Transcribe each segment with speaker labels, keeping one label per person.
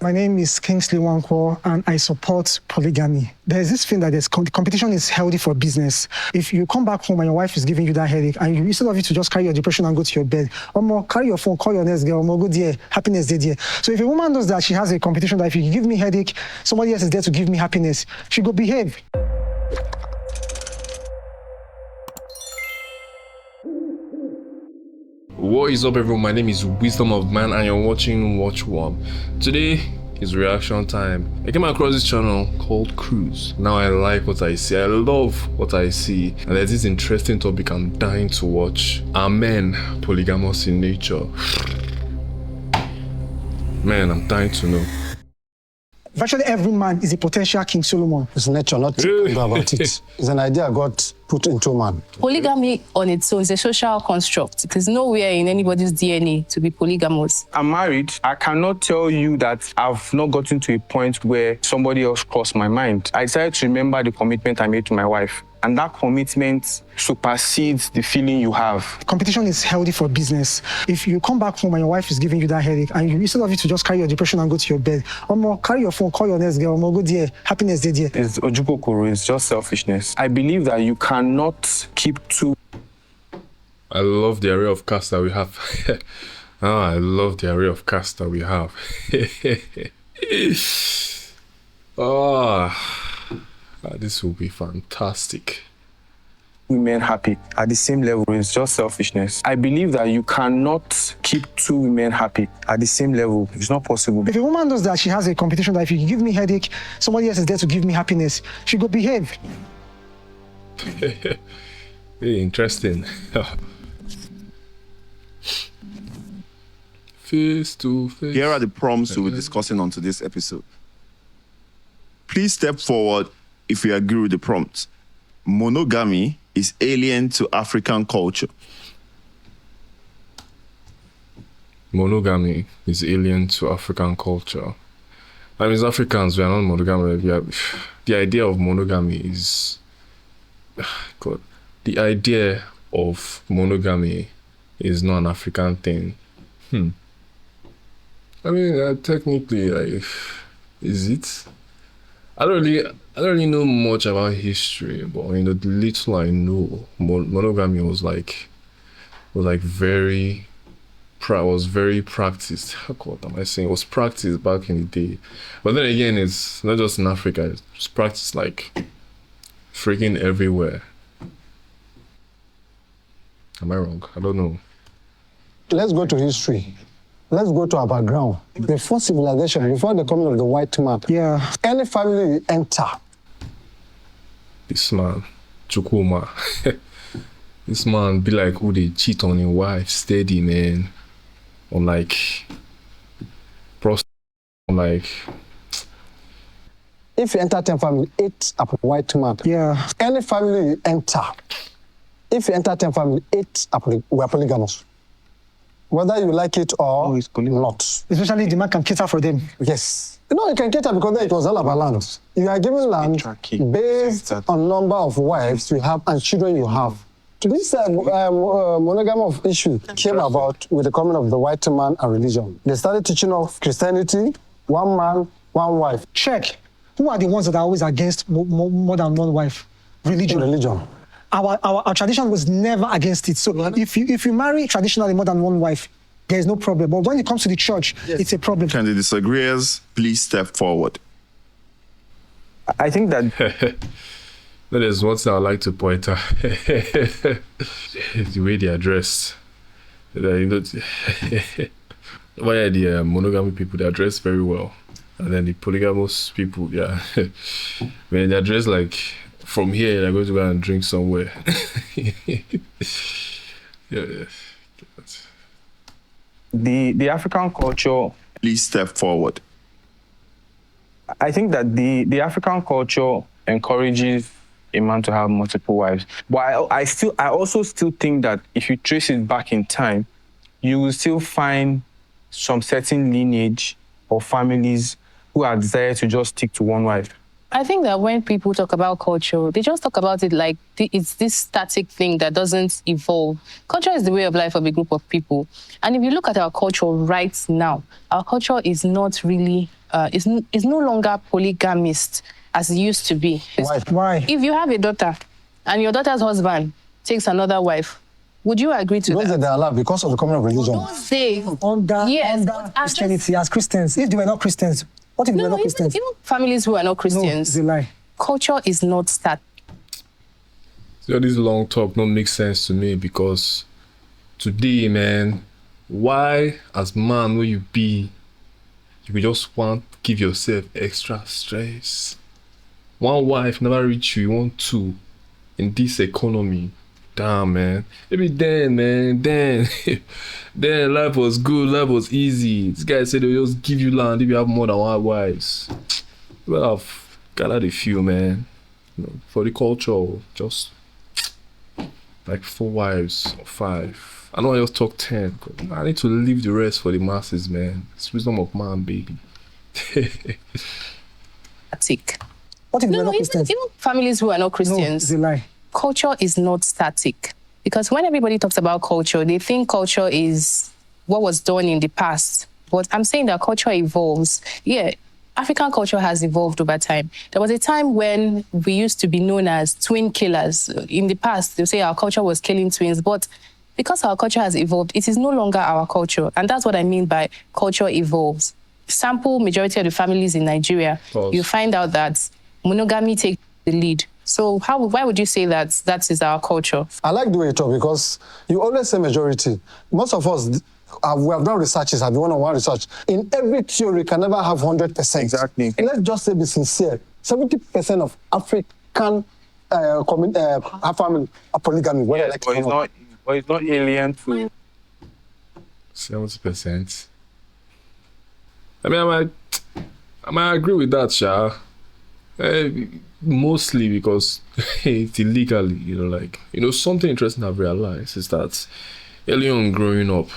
Speaker 1: My name is Kingsley Wankwo, and I support polygamy. There's this thing that competition is healthy for business. If you come back home and your wife is giving you that headache, and instead of you to just carry your depression and go to your bed, or more, carry your phone, call your next girl, or more, go there, happiness there. So if a woman knows that she has a competition that if you give me headache, somebody else is there to give me happiness, she go behave.
Speaker 2: What is up, everyone? My name is Wisdom of Man and you're watching Watch One. Today is reaction time. I came across this channel called Cruise. Now I like what I see. I love what I see. And there's this interesting topic I'm dying to watch. Are men polygamous in nature? Man, I'm dying to know.
Speaker 1: Virtually every man is a potential King Solomon.
Speaker 3: It's nature, not to go about it. It's an idea God put into man.
Speaker 4: Polygamy on its own is a social construct. It is nowhere in anybody's DNA to be polygamous.
Speaker 5: I'm married. I cannot tell you that I've not gotten to a point where somebody else crossed my mind. I decided to remember the commitment I made to my wife. And that commitment supersedes the feeling you have.
Speaker 1: Competition is healthy for business. If you come back home and your wife is giving you that headache, and instead of you to just carry your depression and go to your bed, or more, carry your phone, call your next girl, or more, go there, happiness there.
Speaker 5: It's ojukokoro, it's just selfishness. I believe that you cannot keep two.
Speaker 2: I love the array of cast that we have. I love the array of cast that we have. This will be fantastic.
Speaker 5: Women happy at the same level. It's just selfishness. I believe that you cannot keep two women happy at the same level. It's not possible.
Speaker 1: If a woman knows that she has a competition that if you give me headache, somebody else is there to give me happiness, she go behave.
Speaker 2: Very interesting. Face to face.
Speaker 6: Here are the prompts we'll be discussing on today's episode. Please step forward if you agree with the prompt. Monogamy is alien to African culture.
Speaker 2: Monogamy is alien to African culture. I mean, as Africans, we are not monogamous. The idea of monogamy is... God. The idea of monogamy is not an African thing. I mean, technically, like, is it? I don't really know much about history, but I mean, the little I know, monogamy was very practiced. What am I saying? It was practiced back in the day. But then again, it's not just in Africa. It's practiced like freaking everywhere. Am I wrong? I don't know.
Speaker 3: Let's go to history. Let's go to our background. Before civilization, before the coming of the white man, any family you enter.
Speaker 2: This man, Chukuma, this man be like who they cheat on his wife steady, man. On like,
Speaker 3: if you enter 10 family, 8 are white man. Any family you enter, if you enter 10 family, 8 are polygamous. Whether you like it or not.
Speaker 1: Especially the man can cater for them.
Speaker 3: Yes. You know, you can cater because then it was all about land. You are given land based on number of wives you have and children you have. This monogamy of issue came about with the coming of the white man and religion. They started teaching of Christianity, one man, one wife.
Speaker 1: Check. Who are the ones that are always against more than one wife? Religion. Our tradition was never against it. So if you marry traditionally more than one wife, there is no problem. But when it comes to the church, it's a problem.
Speaker 6: Can the disagreeers please step forward?
Speaker 5: I think that
Speaker 2: that is what I like to point out. The way they are dressed. The monogamy people, they are dressed very well. And then the polygamous people, when they're dressed like from here, they're going to go and drink somewhere.
Speaker 5: The African culture...
Speaker 6: Please step forward.
Speaker 5: I think that the African culture encourages a man to have multiple wives. But I also still think that if you trace it back in time, you will still find some certain lineage or families who are desired to just stick to one wife.
Speaker 4: I think that when people talk about culture, they just talk about it like it's this static thing that doesn't evolve. Culture is the way of life of a group of people. And if you look at our culture right now, our culture is not really, is no longer polygamist as it used to be.
Speaker 1: Why?
Speaker 4: If you have a daughter and your daughter's husband takes another wife, would you agree to
Speaker 3: Because
Speaker 4: that?
Speaker 3: they are allowed because of the common religion.
Speaker 4: Don't say.
Speaker 1: Under Christianity, as Christians, if they were not Christians, what if they were not Christians?
Speaker 4: Even families who are not
Speaker 1: No,
Speaker 4: Christians,
Speaker 1: it's a lie.
Speaker 4: culture is not static.
Speaker 2: So this long talk don't make sense to me because today, man, why as man will you be, you will just want give yourself extra stress. One wife never reach you want two in this economy. Damn, man. Maybe then, man, then life was good, life was easy. This guy said they'll just give you land if you have more than one wives. Well, I've gathered a few, man. You know, for the culture, just like 4 wives or 5. I know I just talk 10. I need to leave the rest for the masses, man. It's wisdom of man, baby.
Speaker 4: Static.
Speaker 1: What if they were
Speaker 4: No,
Speaker 1: not
Speaker 4: even
Speaker 1: Christians?
Speaker 4: families who are not
Speaker 1: No,
Speaker 4: Christians,
Speaker 1: it's a lie.
Speaker 4: culture is not static. Because when everybody talks about culture, they think culture is what was done in the past. But I'm saying that culture evolves. Yeah, African culture has evolved over time. There was a time when we used to be known as twin killers. In the past, they say our culture was killing twins, but because our culture has evolved, it is no longer our culture. And that's what I mean by culture evolves. Sample majority of the families in Nigeria,
Speaker 2: Pause.
Speaker 4: you find out that monogamy takes the lead. So why would you say that is our culture?
Speaker 3: I like the way you talk because you always say majority. Most of us, we have done researches, have one-on-one research. In every theory, you can never have 100%.
Speaker 5: Exactly.
Speaker 3: Let's just say be sincere. 70% of African family are polygamy. Whether
Speaker 5: Yes,
Speaker 3: like
Speaker 5: but it's not alien to
Speaker 2: 70%. I mean, I might agree with that, Sha. Mostly because it's illegally, something interesting I've realized is that early on growing up,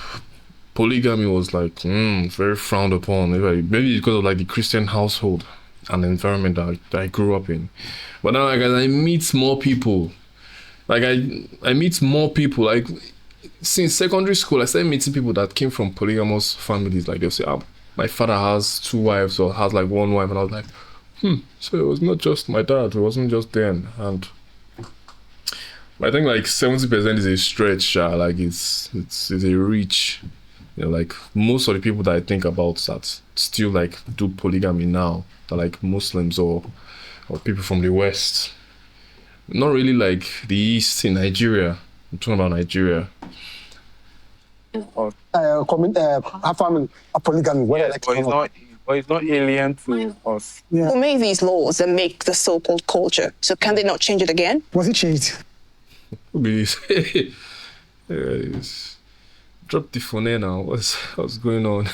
Speaker 2: polygamy was like very frowned upon. Maybe because of like the Christian household and the environment that I grew up in. But now, like, as I meet more people, like I meet more people, like since secondary school, I started meeting people that came from polygamous families. Like they'll say, my father has 2 wives or has like 1 wife, and I was like, so it was not just my dad, it wasn't just them. And I think like 70% is a stretch, like it's a reach. Like most of the people that I think about that still like do polygamy now are like Muslims or people from the West. Not really like the East in Nigeria. I'm talking about Nigeria.
Speaker 3: family are polygamy. Whether like
Speaker 5: but it's not alien to us.
Speaker 1: Yeah.
Speaker 7: Who made these laws that make the so-called culture? So can they not change it again?
Speaker 1: Was it changed?
Speaker 2: Please. Drop the phone here now. What's going on?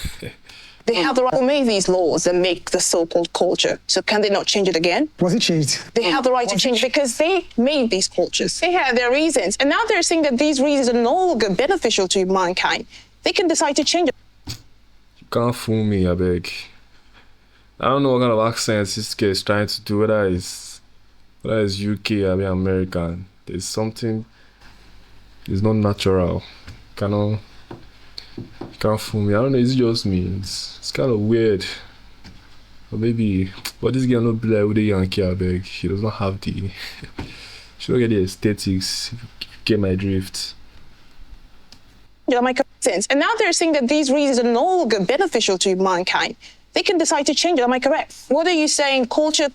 Speaker 7: They have the right. Who made these laws that make the so-called culture? So can they not change it again?
Speaker 1: Was it changed?
Speaker 7: They have the right to change because they made these cultures. They have their reasons. And now they're saying that these reasons are no longer beneficial to mankind. They can decide to change it.
Speaker 2: You can't fool me, I beg. I don't know what kind of accent this kid is trying to do, whether it's UK or American. There's something, it's not natural. You can't fool me. I don't know, is it just me? It's kind of weird. Or maybe, but this girl not be like with the Yankee, I beg. She does not have the, she don't get the aesthetics, if you get my drift.
Speaker 7: That make sense. And now they're saying that these reasons are no longer beneficial to mankind. They can decide to change it. Am I correct? What are you saying? Culture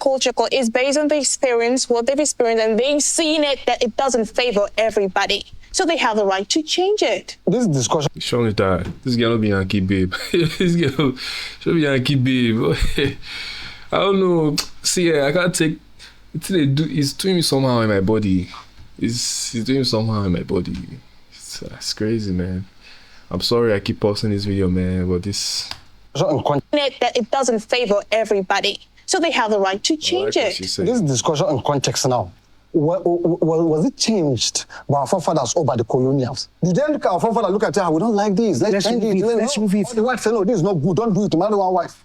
Speaker 7: is based on the experience, what they've experienced, and they've seen it that it doesn't favor everybody. So they have the right to change it.
Speaker 3: this discussion
Speaker 2: Show me that. This girl not be Yankee babe. This girl should be Yankee babe. I don't know. See, I can't take. It's doing me somehow in my body. It's doing me somehow in my body. It's crazy, man. I'm sorry I keep posting this video, man, but this.
Speaker 7: That it doesn't favor everybody. So they have the right to change it.
Speaker 3: This discussion in context now. Was it changed by our forefathers or by the colonials? Did they look at our forefathers, look at it, we don't like this, let's change it.
Speaker 1: Let's move it.
Speaker 3: All the wives say, no, this is not good, don't do it, marry one wife.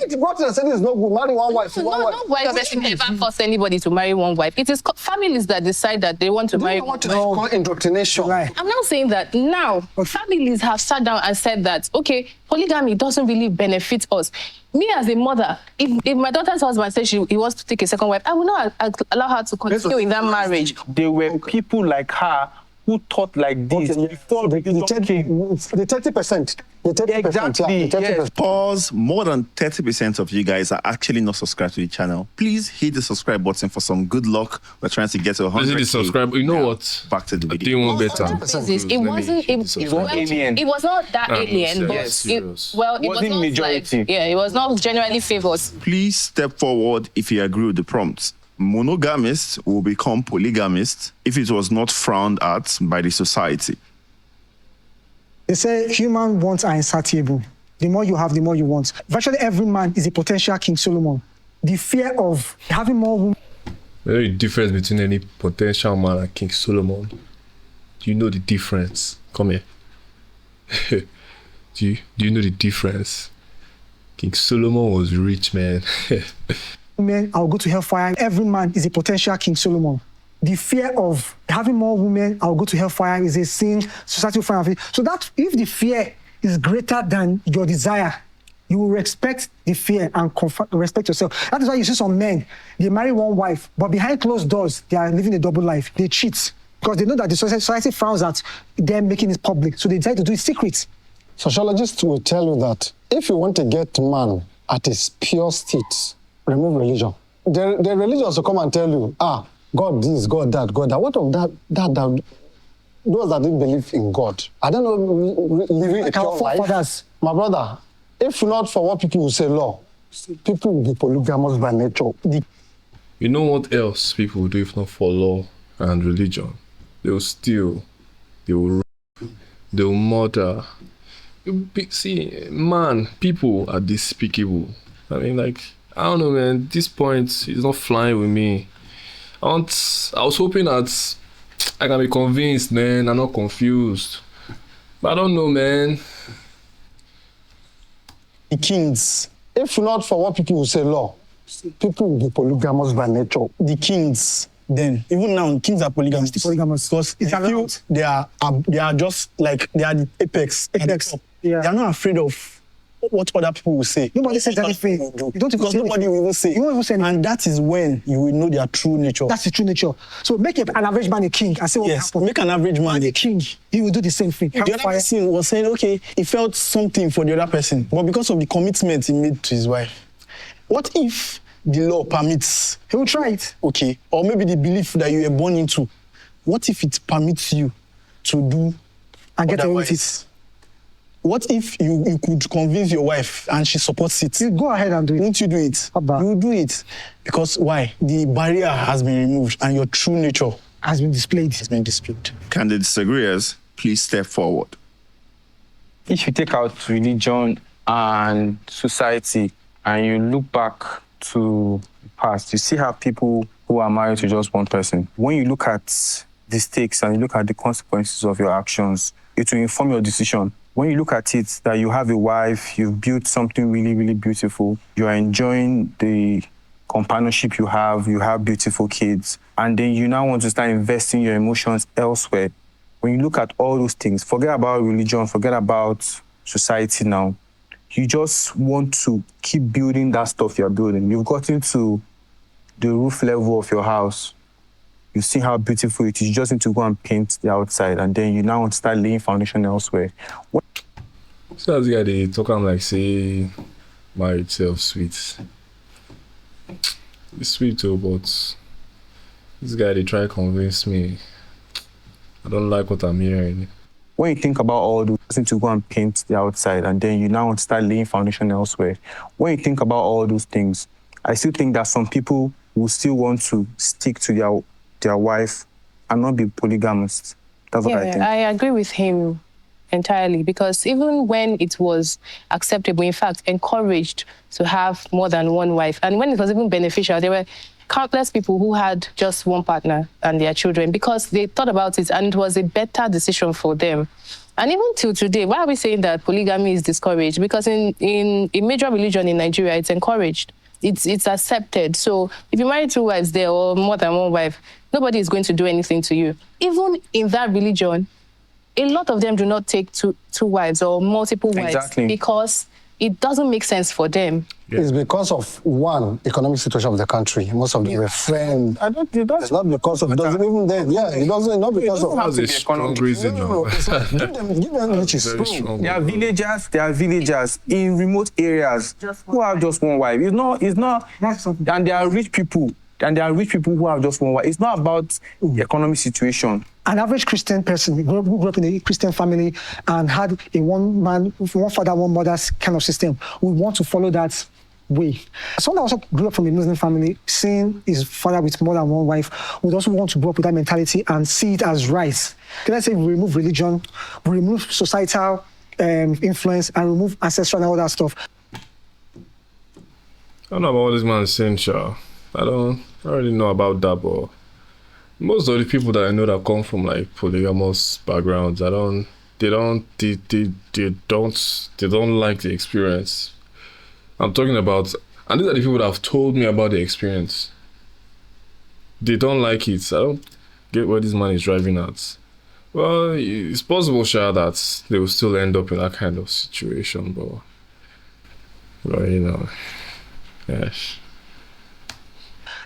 Speaker 3: The brother said it's not good. Marry one wife.
Speaker 4: No, no white person ever force anybody to marry one wife. It is families that decide that they want to marry.
Speaker 3: Want to call indoctrination.
Speaker 1: Right.
Speaker 4: I'm not saying that now. Families have sat down and said that, okay, polygamy doesn't really benefit us. Me as a mother, if my daughter's husband says he wants to take a second wife, I will not allow her to continue in that marriage.
Speaker 5: There were people like her who thought like this before the
Speaker 3: 30%. The 30%.
Speaker 5: Exactly,
Speaker 3: Yeah, the 30%.
Speaker 5: yes.
Speaker 6: Pause. More than 30% of you guys are actually not subscribed to the channel. Please hit the subscribe button for some good luck. We're trying to get to 100.
Speaker 2: Is it the subscribe? You know what?
Speaker 6: Back to the
Speaker 2: I
Speaker 6: video.
Speaker 2: think one better.
Speaker 4: It was not that alien, but
Speaker 2: Yes,
Speaker 4: it was not
Speaker 5: majority.
Speaker 4: like, it was not generally favored.
Speaker 6: Please step forward if you agree with the prompt. Monogamists will become polygamists if it was not frowned at by the society.
Speaker 1: They say human wants are insatiable. The more you have, the more you want. Virtually every man is a potential King Solomon. The fear of having more women.
Speaker 2: The difference between any potential man and King Solomon. Do you know the difference? Come here. do you know the difference? King Solomon was rich, man.
Speaker 1: Women, I'll go to hellfire. Every man is a potential King Solomon. The fear of having more women, I'll go to hellfire, is a sin. Society will find it. So that if the fear is greater than your desire, you will respect the fear and respect yourself. That is why you see some men, they marry one wife, but behind closed doors, they are living a double life. They cheat because they know that the society frowns at them making it public. So they decide to do it secret.
Speaker 3: Sociologists will tell you that if you want to get man at his pure state, remove religion. The religions will come and tell you, God this, God that, God that. What of that? Those that didn't believe in God, I don't know, living a pure life. My brother, if not for what people will say law, people will be polygamous by nature.
Speaker 2: You know what else people will do if not for law and religion? They will steal, they will rape, they will murder. See, man, people are despicable. I mean, like, I don't know, man. This point is not flying with me. I was hoping that I can be convinced, man. I'm not confused. But I don't know, man.
Speaker 3: The kings, if not for what people will say law, people will be polygamous by nature. The kings, then, even now, kings are polygamous. Because if you, they are just like, they are the apex. Yeah. They are not afraid of what other people will say.
Speaker 1: Nobody says anything.
Speaker 3: Because nobody will even say.
Speaker 1: You won't even say anything.
Speaker 3: And that is when you will know their true nature.
Speaker 1: That's the true nature. So make an average man a king and say what happened.
Speaker 3: Make an average man a
Speaker 1: king. He will do the same thing.
Speaker 3: The other person was saying, okay, he felt something for the other person, but because of the commitment he made to his wife. What if the law permits?
Speaker 1: He will try it.
Speaker 3: Okay. Or maybe the belief that you were born into. What if it permits you to do
Speaker 1: and get away with it?
Speaker 3: What if you could convince your wife and she supports it?
Speaker 1: You go ahead and do it.
Speaker 3: Won't you do it? You will do it. Because why? The barrier has been removed and your true nature
Speaker 1: has been displayed.
Speaker 6: Can the disagreeers please step forward?
Speaker 5: If you take out religion and society and you look back to the past, you see how people who are married to just one person, when you look at the stakes and you look at the consequences of your actions, it will inform your decision. When you look at it, that you have a wife, you've built something really, really beautiful, you are enjoying the companionship you have beautiful kids, and then you now want to start investing your emotions elsewhere. When you look at all those things, forget about religion, forget about society now. You just want to keep building that stuff you're building. You've gotten to the roof level of your house. You see how beautiful it is. You just need to go and paint the outside, and then you now want to start laying foundation elsewhere.
Speaker 2: So as the guy they talk, I'm like, say, married self sweet. It's sweet too, but this guy they try to convince me. I don't like what I'm hearing.
Speaker 5: When you think about all those, you need to go and paint the outside, and then you now want to start laying foundation elsewhere. When you think about all those things, I still think that some people will still want to stick to their wife and not be polygamous. That's what I think.
Speaker 4: I agree with him entirely, because even when it was acceptable, in fact, encouraged to have more than one wife, and when it was even beneficial, there were countless people who had just one partner and their children because they thought about it and it was a better decision for them. And even till today, why are we saying that polygamy is discouraged? Because in a major religion in Nigeria, it's encouraged. It's accepted. So if you marry 2 wives there or more than 1 wife, nobody is going to do anything to you. Even in that religion, a lot of them do not take two wives or multiple wives because it doesn't make sense for them.
Speaker 3: Yeah. It's because of one economic situation of the country. Most of them were friends. I don't. It's not because of. Doesn't even then. Yeah, it doesn't. Not because of.
Speaker 2: That's a strong reason.
Speaker 3: No. Give them which is true.
Speaker 5: There are villagers in remote areas who have just 1 wife. It's not. And there are rich people. And there are rich people who have just 1 wife. It's not about the economic situation.
Speaker 1: An average Christian person who grew up in a Christian family and had a one father, 1 mother's kind of system would want to follow that way. Someone that also grew up from a Muslim family, seeing his father with more than 1 wife, would also want to grow up with that mentality and see it as right. Let's say we remove religion, we remove societal influence, and remove ancestral and all that stuff.
Speaker 2: I don't know about what this man is saying, Sha. I don't really know about that, but most of the people that I know that come from like polygamous backgrounds, they don't like the experience. I'm talking about, and these are the people that have told me about the experience. They don't like it. I don't get where this man is driving at. Well, it's possible, Sha, that they will still end up in that kind of situation, but you know, yes.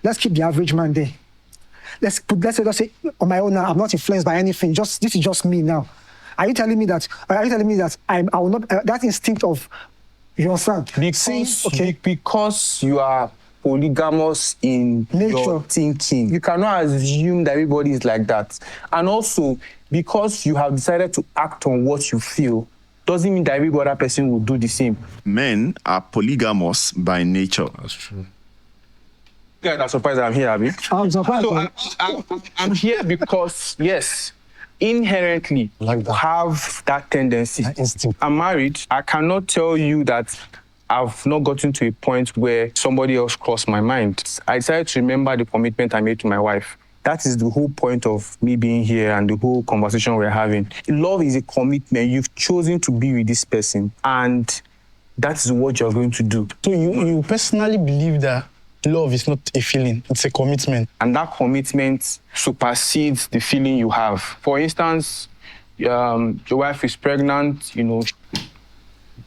Speaker 1: Let's keep the average man there. Let's say on my own now, I'm not influenced by anything. This is just me now. Are you telling me that I will not that instinct of your son?
Speaker 5: Because you are polygamous in
Speaker 1: nature,
Speaker 5: your thinking. You cannot assume that everybody is like that. And also, because you have decided to act on what you feel, doesn't mean that every other person will do the same.
Speaker 6: Men are polygamous by nature.
Speaker 2: That's true.
Speaker 5: You guys are surprised that I'm here, Abby?
Speaker 1: I'm surprised.
Speaker 5: So I'm here because, yes, inherently
Speaker 3: like that.
Speaker 5: Have that tendency.
Speaker 3: That instinct.
Speaker 5: I'm married. I cannot tell you that I've not gotten to a point where somebody else crossed my mind. I decided to remember the commitment I made to my wife. That is the whole point of me being here and the whole conversation we're having. Love is a commitment. You've chosen to be with this person, and that is what you're going to do.
Speaker 8: So you personally believe that love is not a feeling, it's a commitment.
Speaker 5: And that commitment supersedes the feeling you have. For instance, your wife is pregnant, you know.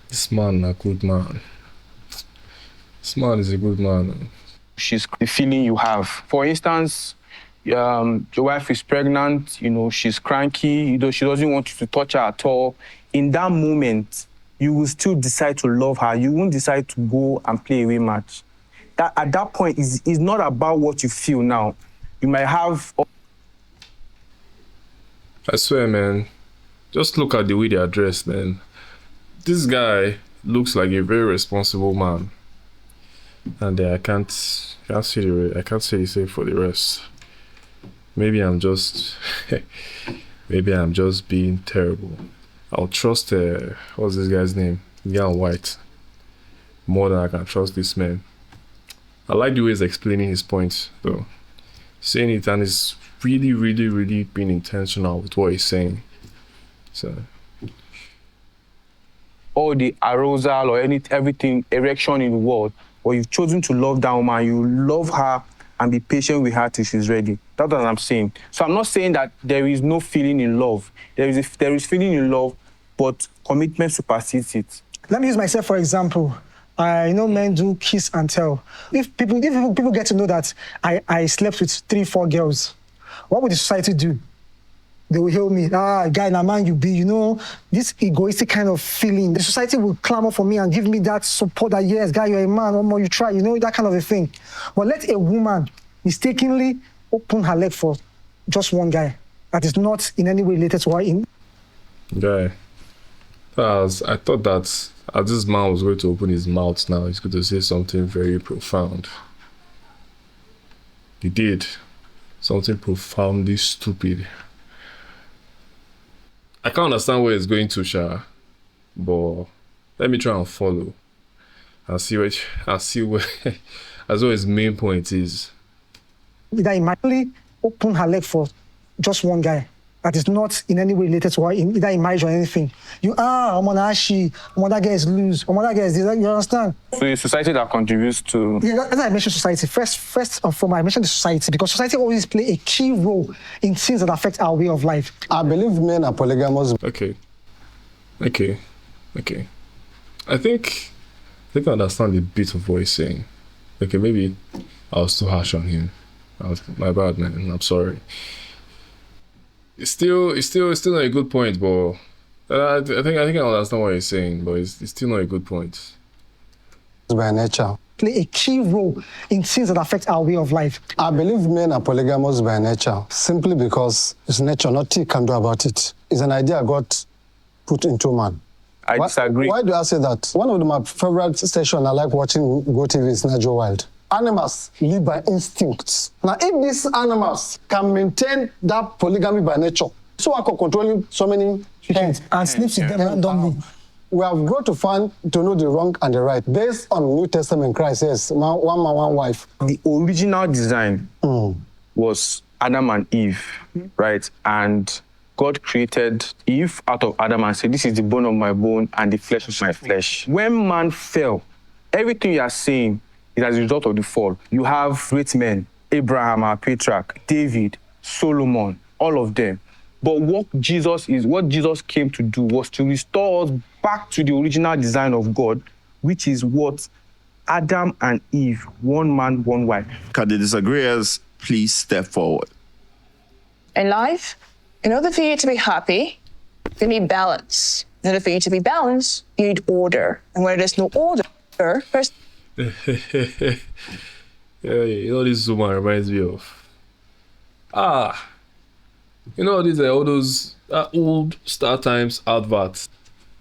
Speaker 2: This man a good man. This man is a good man.
Speaker 5: She's the feeling you have. For instance, your wife is pregnant, you know, she's cranky, you know, she doesn't want you to touch her at all. In that moment, you will still decide to love her. You won't decide to go and play away match. That at that point is not about what you feel now. You might have.
Speaker 2: I swear, man. Just look at the way they are dressed, man. This guy looks like a very responsible man, and I can't say the same for the rest. Maybe I'm just being terrible. I'll trust what's this guy's name? Young White more than I can trust this man. I like the way he's explaining his points, though. Saying it, and it's really, really, really being intentional with what he's saying. So,
Speaker 5: all the arousal or everything, erection in the world, or you've chosen to love that woman, you love her and be patient with her till she's ready. That's what I'm saying. So I'm not saying that there is no feeling in love. There is feeling in love, but commitment supersedes it.
Speaker 1: Let me use myself for example. I know men do kiss and tell. If people get to know that I slept with 3-4 girls, what would the society do? They will hail me, guy, na man you be, you know, this egoistic kind of feeling. The society will clamor for me and give me that support that, yes, guy, you're a man, one more you try, you know, that kind of a thing. But let a woman mistakenly open her leg for just one guy that is not in any way related to her.
Speaker 2: Guy, I thought that as this man was going to open his mouth now, he's going to say something very profound. He did. Something profoundly stupid. I can't understand where it's going to, Sha, but let me try and follow and see where as well his main point is.
Speaker 1: That he might only open her leg for just one guy that is not in any way related to her, either in marriage or anything. I'm on Ashi, that girl is loose, that girl is this, you understand?
Speaker 5: So it's society that contributes to...
Speaker 1: Yeah, as I mentioned society, first and foremost, I mentioned the society because society always play a key role in things that affect our way of life.
Speaker 3: I believe men are polygamous.
Speaker 2: Okay. I think I understand a bit of what he's saying. Okay, maybe I was too harsh on him. My bad, man. I'm sorry. It's still not a good point, but I think I understand what he's saying, but it's still not a good point.
Speaker 3: By nature.
Speaker 1: Play a key role in things that affect our way of life.
Speaker 3: I believe men are polygamous by nature, simply because it's nature, nothing you can do about it. It's an idea God put into man.
Speaker 5: I disagree.
Speaker 3: Why do I say that? One of my favorite stations I like watching Go TV is Nature Wild. Animals live by instincts. Now, if these animals can maintain that polygamy by nature, so I can controlling so many hens
Speaker 1: and sleeps with them randomly.
Speaker 3: We have got to know the wrong and the right. Based on New Testament, Christ says, one man, one wife.
Speaker 5: The original design was Adam and Eve, right? And God created Eve out of Adam and said, this is the bone of my bone and the flesh of my flesh. When man fell, everything you are saying is as a result of the fall. You have great men, Abraham, our patriarch, David, Solomon, all of them. But what Jesus came to do was to restore us back to the original design of God, which is what Adam and Eve, one man, one wife.
Speaker 6: Can the disagreeers please step forward?
Speaker 7: In life, in order for you to be happy, you need balance. In order for you to be balanced, you need order. And where there's no order, first...
Speaker 2: Yeah, you know this woman reminds me of. You know these are all those old Star Times adverts.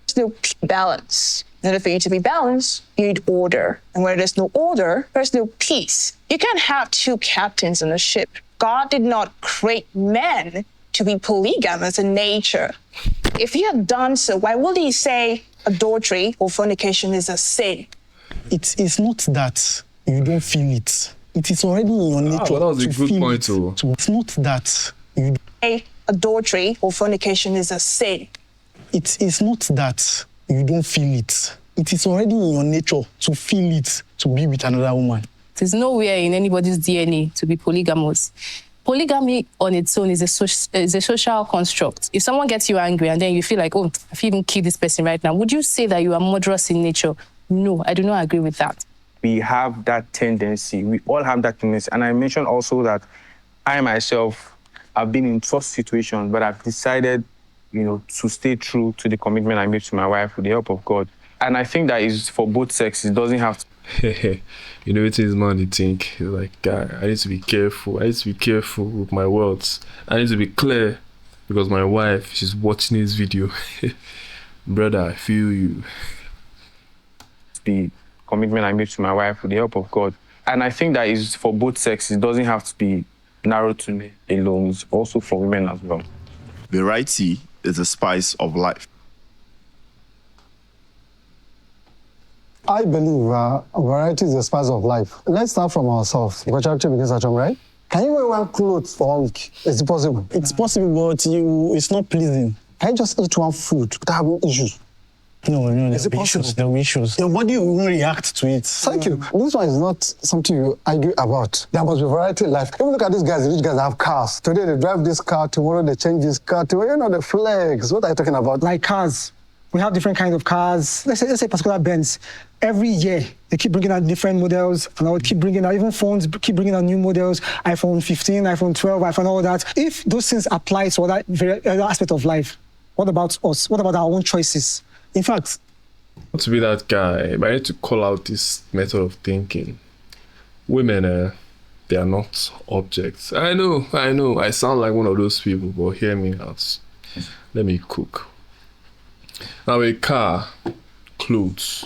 Speaker 7: There's no balance. In order for you to be balanced, you need order. And where there's no order, there's no peace. You can't have two captains on a ship. God did not create men to be polygamous in nature. If he had done so, why would he say adultery or fornication is a sin?
Speaker 8: It is not that you don't feel it. It is already in your nature.
Speaker 2: That was a good point too.
Speaker 8: It's not that you
Speaker 7: say adultery or fornication is a sin.
Speaker 8: It is not that you don't feel it. It is already in your nature to feel it, to be with another woman.
Speaker 4: There's nowhere in anybody's DNA to be polygamous. Polygamy on its own is a social construct. If someone gets you angry and then you feel like, oh, I even kill this person right now, would you say that you are murderous in nature? No, I do not agree with that.
Speaker 5: We have that tendency. We all have that tendency. And I mentioned also that I myself have been in tough situations, but I've decided, to stay true to the commitment I made to my wife with the help of God. And I think that is for both sexes. It doesn't have to.
Speaker 2: It is man, you think, like, I need to be careful. I need to be careful with my words. I need to be clear because my wife, she's watching this video. Brother, I feel you.
Speaker 5: The commitment I made to my wife with the help of God. And I think that is for both sexes. It doesn't have to be narrowed to men alone. It's also for women as well.
Speaker 6: Variety is the spice of life.
Speaker 3: I believe variety is the spice of life. Let's start from ourselves. Because charity begins at home, right? Can you wear one clothes for 1 week? Is it possible?
Speaker 8: It's possible, but it's not pleasing.
Speaker 3: Can you just eat one food without having issues?
Speaker 8: No,
Speaker 3: Is it possible?
Speaker 8: There will be issues. Your body will react to it.
Speaker 3: Thank you. This one is not something you argue about. There must be variety in life. Even look at these guys. The rich guys have cars. Today they drive this car. Tomorrow they change this car. The flags. What are you talking about?
Speaker 1: Like cars. We have different kinds of cars. Let's say particular Benz. Every year, they keep bringing out different models, and I would keep bringing out, even phones keep bringing out new models, iPhone 15, iPhone 12, iPhone, all that. If those things apply to other aspect of life, what about us? What about our own choices? In fact,
Speaker 2: not to be that guy, but I need to call out this method of thinking. Women, they are not objects. I know, I sound like one of those people, but hear me out. Let me cook. Now a car, clothes,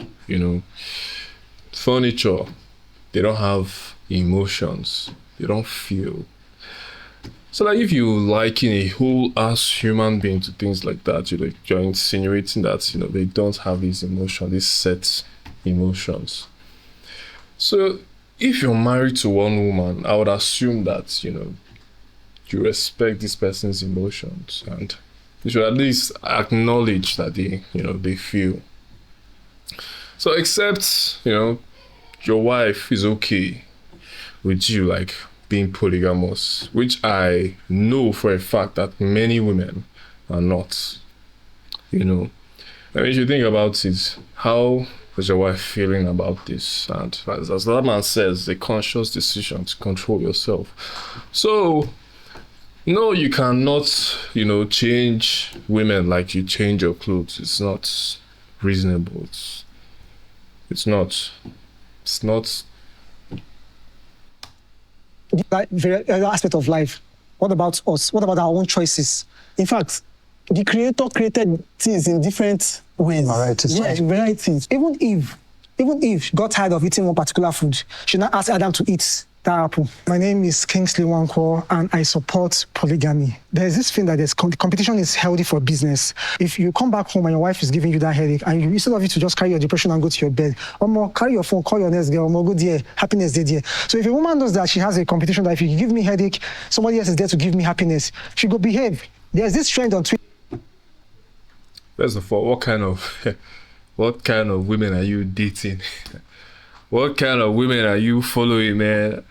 Speaker 2: furniture, they don't have emotions. They don't feel. So like if you liken a whole ass human being to things like that, you're insinuating that, they don't have these emotions, these set emotions. So if you're married to one woman, I would assume that, you respect this person's emotions, and you should at least acknowledge that they feel. So except, your wife is okay with you like being polygamous, which I know for a fact that many women are not. I mean, if you think about it, how is your wife feeling about this? And as that man says, a conscious decision to control yourself. So, no, you cannot, change women like you change your clothes. It's not reasonable. It's not.
Speaker 1: That very aspect of life. What about us? What about our own choices?
Speaker 8: In fact, the creator created things in different ways.
Speaker 3: Varieties.
Speaker 8: Yeah, varieties.
Speaker 1: Even if she got tired of eating one particular food, she now asked Adam to eat that apple. My name is Kingsley Wankwo, and I support polygamy. There's this thing that competition is healthy for business. If you come back home and your wife is giving you that headache, and instead of you to just carry your depression and go to your bed, or more, carry your phone, call your next girl, or more, go there, happiness there. So if a woman knows that she has a competition that if you give me headache, somebody else is there to give me happiness, she go behave. There's this trend on Twitter.
Speaker 2: First of all, what kind of women are you dating? What kind of women are you following, man?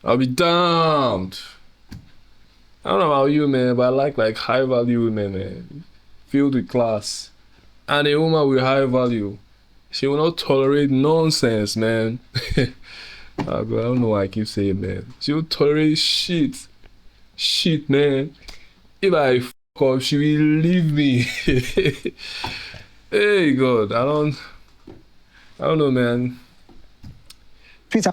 Speaker 2: I'll be damned. I don't know about you, man, but I like high value women, man. Filled with class. And a woman with high value, she will not tolerate nonsense, man. I don't know why I keep saying, man. She will tolerate shit. Shit, man. If I f up, she will leave me. Hey, God, I don't know, man.
Speaker 1: Twitter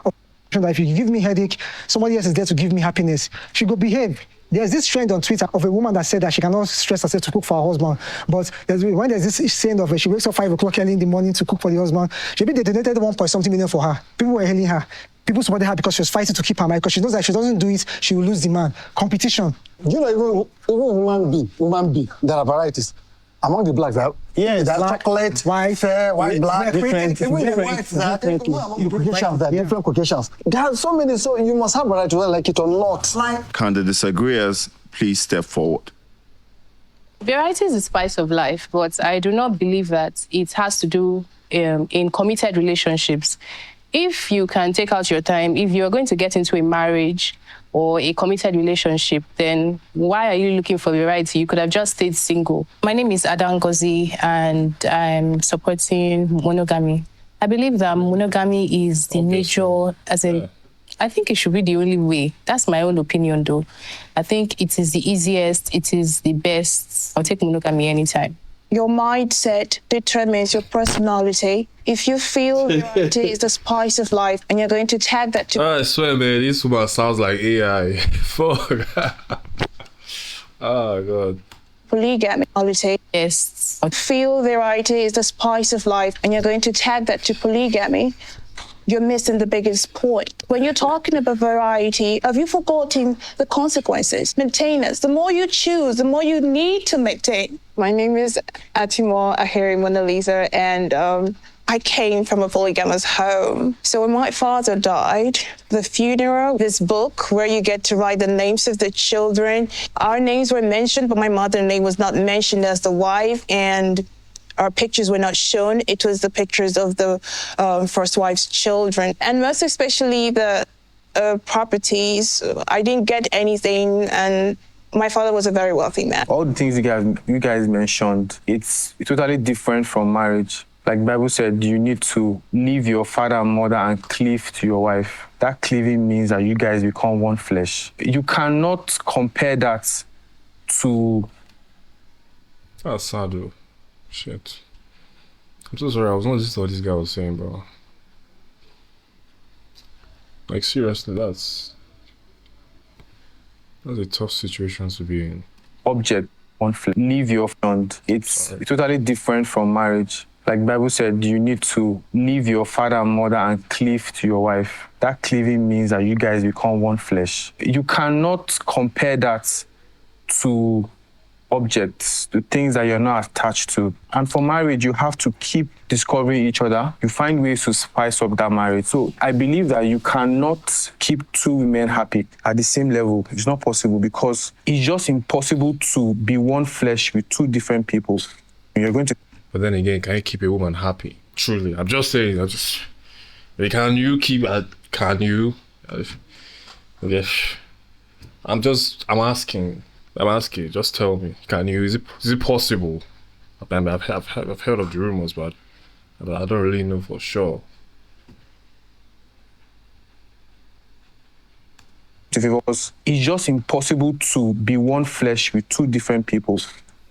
Speaker 1: that if you give me headache, somebody else is there to give me happiness. She go behave. There's this trend on Twitter of a woman that said that she cannot stress herself to cook for her husband. But when there's this saying of she wakes up 5 o'clock early in the morning to cook for the husband, they donated 1 million for her. People were hailing her. People supported her because she was fighting to keep her mind, because she knows that if she doesn't do it, she will lose the man. Competition.
Speaker 3: You know, even human being, there are varieties. Among the blacks,
Speaker 8: Yeah,
Speaker 3: that's
Speaker 8: black,
Speaker 3: chocolate,
Speaker 8: white,
Speaker 3: fair, white, black,
Speaker 8: different,
Speaker 3: even the
Speaker 8: different,
Speaker 3: whites, there are
Speaker 8: different,
Speaker 3: Caucasians, there are different Caucasians. There are so many, so you must have variety whether like it or not.
Speaker 6: Can the disagreeers please step forward?
Speaker 4: Variety is the spice of life, but I do not believe that it has to do in committed relationships. If you can take out your time, if you're going to get into a marriage or a committed relationship, then why are you looking for variety? You could have just stayed single. My name is Adangozi, and I'm supporting monogamy. I believe that monogamy is the nature, I think it should be the only way. That's my own opinion, though. I think it is the easiest, it is the best. I'll take monogamy anytime.
Speaker 7: Your mindset determines your personality. If you feel variety is the spice of life and you're going to tag that to...
Speaker 2: I swear, man, this woman sounds like AI. Fuck. Oh, God.
Speaker 7: polygamy.
Speaker 4: Yes.
Speaker 7: Feel variety is the spice of life and you're going to tag that to polygamy, you're missing the biggest point. When you're talking about variety, have you forgotten the consequences? Maintenance. The more you choose, the more you need to maintain. My name is Atimo Ahiri Mona Lisa, and I came from a polygamous home. So when my father died, the funeral, this book where you get to write the names of the children, our names were mentioned, but my mother's name was not mentioned as the wife, and our pictures were not shown. It was the pictures of the first wife's children, and most especially the properties. I didn't get anything, and my father was a very wealthy man.
Speaker 5: All the things you guys mentioned, it's totally different from marriage. Like the Bible said, you need to leave your father and mother and cleave to your wife. That cleaving means that you guys become one flesh. You cannot compare that to...
Speaker 2: That's sad, though. Shit. I'm so sorry, I was not listening to what this guy was saying, bro. Like, seriously, that's a tough situation to be in.
Speaker 5: Object, one flesh. Leave your front. It's totally different from marriage. Like the Bible said, you need to leave your father and mother and cleave to your wife. That cleaving means that you guys become one flesh. You cannot compare that to objects, the things that you're not attached to. And for marriage, you have to keep discovering each other. You find ways to spice up that marriage. So I believe that you cannot keep two women happy at the same level. It's not possible because it's just impossible to be one flesh with two different people. You're going to...
Speaker 2: But then again, can you keep a woman happy? Truly, I'm just saying. Can you keep? Can you? Yes. I'm asking. Just tell me. Can you? Is it possible? I've heard of the rumors, but I don't really know for sure.
Speaker 5: It's just impossible to be one flesh with two different people.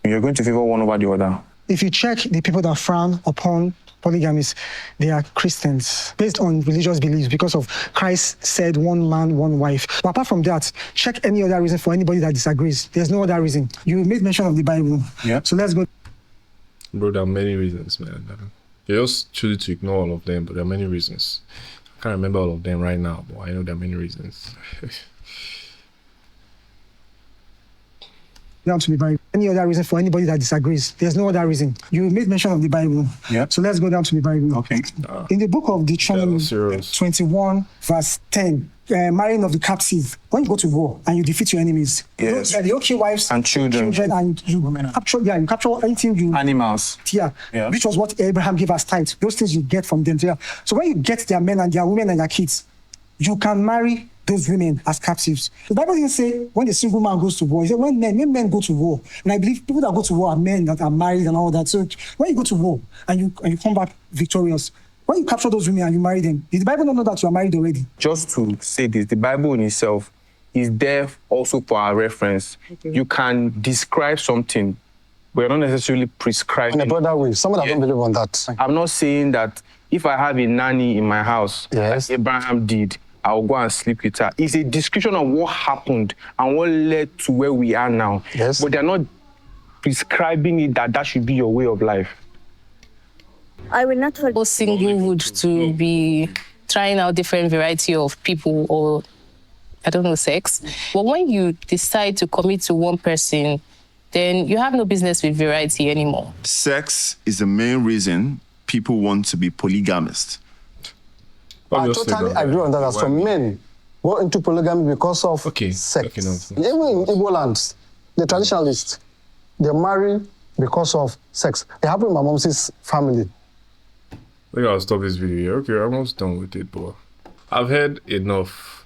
Speaker 5: You're going to favor one over the other.
Speaker 1: If you check the people that frown upon polygamous, they are Christians based on religious beliefs because of Christ said 1 man, 1 wife. But apart from that, check any other reason for anybody that disagrees. There's no other reason. You made mention of the Bible.
Speaker 5: Yeah.
Speaker 1: So let's go.
Speaker 2: Bro, there are many reasons, man. You just choose to ignore all of them, but there are many reasons. I can't remember all of them right now, but I know there are many reasons.
Speaker 1: Down to the Bible. Any other reason for anybody that disagrees? There's no other reason. You made mention of the Bible.
Speaker 5: Yeah.
Speaker 1: So let's go down to the Bible.
Speaker 5: Okay.
Speaker 1: In the book of Deuteronomy 21, verse 10, marrying of the captive. When you go to war and you defeat your enemies,
Speaker 5: yes,
Speaker 1: the okay wives
Speaker 5: and children
Speaker 1: and you capture, you capture anything you
Speaker 5: animals.
Speaker 1: Yeah. Which was what Abraham gave us tithe. Those things you get from them. Yeah. So when you get their men and their women and their kids, you can marry those women as captives. The Bible didn't say when the single man goes to war. It said when men go to war. And I believe people that go to war are men that are married and all that. So when you go to war and you come back victorious, when you capture those women and you marry them, did the Bible not know that you are married already?
Speaker 5: Just to say this, the Bible in itself is there also for our reference. Okay. You can describe something, but you're not necessarily prescribing.
Speaker 3: In a broader way, someone that don't believe on that.
Speaker 5: I'm not saying that if I have a nanny in my house,
Speaker 3: yes,
Speaker 5: like Abraham did, I'll go and sleep with her. It's a description of what happened and what led to where we are now.
Speaker 3: Yes.
Speaker 5: But they're not prescribing it that should be your way of life.
Speaker 4: I will not for singlehood to be trying out different variety of people or, I don't know, sex. But when you decide to commit to one person, then you have no business with variety anymore.
Speaker 6: Sex is the main reason people want to be polygamist.
Speaker 3: I totally agree on that. As for men, go into polygamy because of sex.
Speaker 2: Okay, no.
Speaker 3: Even in Igbo lands, the traditionalists, they marry because of sex. It happened in my mom's family.
Speaker 2: I think I'll stop this video here. Okay, I'm almost done with it, but I've heard enough.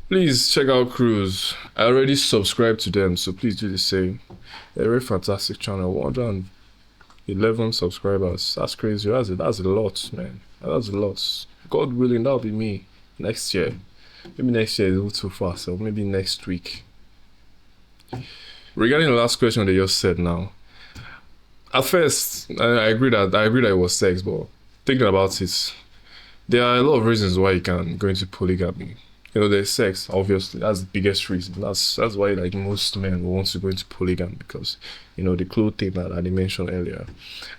Speaker 2: Please check out Cruise. I already subscribed to them, so please do the same. They're a very fantastic channel. 111 subscribers. That's crazy. That's a lot, man. That's a lot. God willing, that'll be me next year. Maybe next year is a little too fast, so maybe next week. Regarding the last question they just said now, at first, I agree that it was sex, but thinking about it, there are a lot of reasons why you can go into polygamy. You know, there's sex, obviously. That's the biggest reason. That's why like most men will want to go into polygamy because, you know, the clothes thing that I mentioned earlier.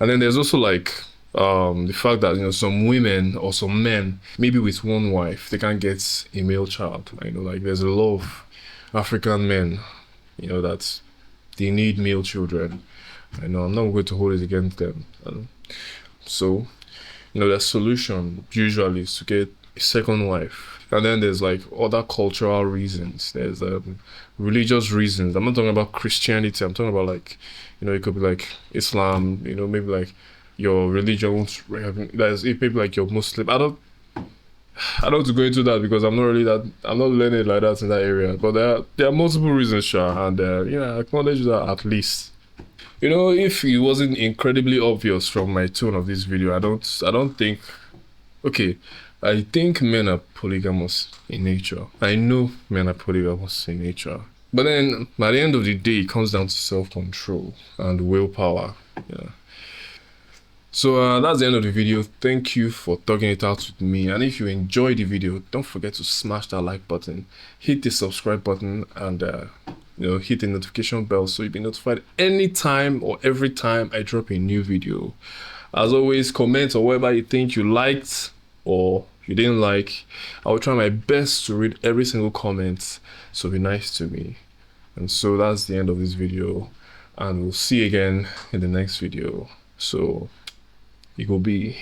Speaker 2: And then there's also like the fact that, you know, some women or some men, maybe with one wife, they can't get a male child. You know, like there's a lot of African men, you know, that they need male children. I know I'm not going to hold it against them. So, you know, the solution usually is to get a second wife. And then there's like other cultural reasons. There's religious reasons. I'm not talking about Christianity. I'm talking about like, you know, it could be like Islam, you know, maybe like your religion won't, there's maybe like you're Muslim. I don't want to go into that because I'm not learning like that in that area. But there are multiple reasons, sure, and you know, I acknowledge that at least. You know, if it wasn't incredibly obvious from my tone of this video, I don't think. Okay, I think men are polygamous in nature. I know men are polygamous in nature. But then, at the end of the day, it comes down to self-control and willpower. Yeah. So that's the end of the video. Thank you for talking it out with me. And if you enjoyed the video, don't forget to smash that like button, hit the subscribe button, and you know, hit the notification bell so you'll be notified anytime or every time I drop a new video. As always, comment on whatever you think you liked or you didn't like. I will try my best to read every single comment, so be nice to me. And so that's the end of this video. and we'll see you again in the next video. So it will be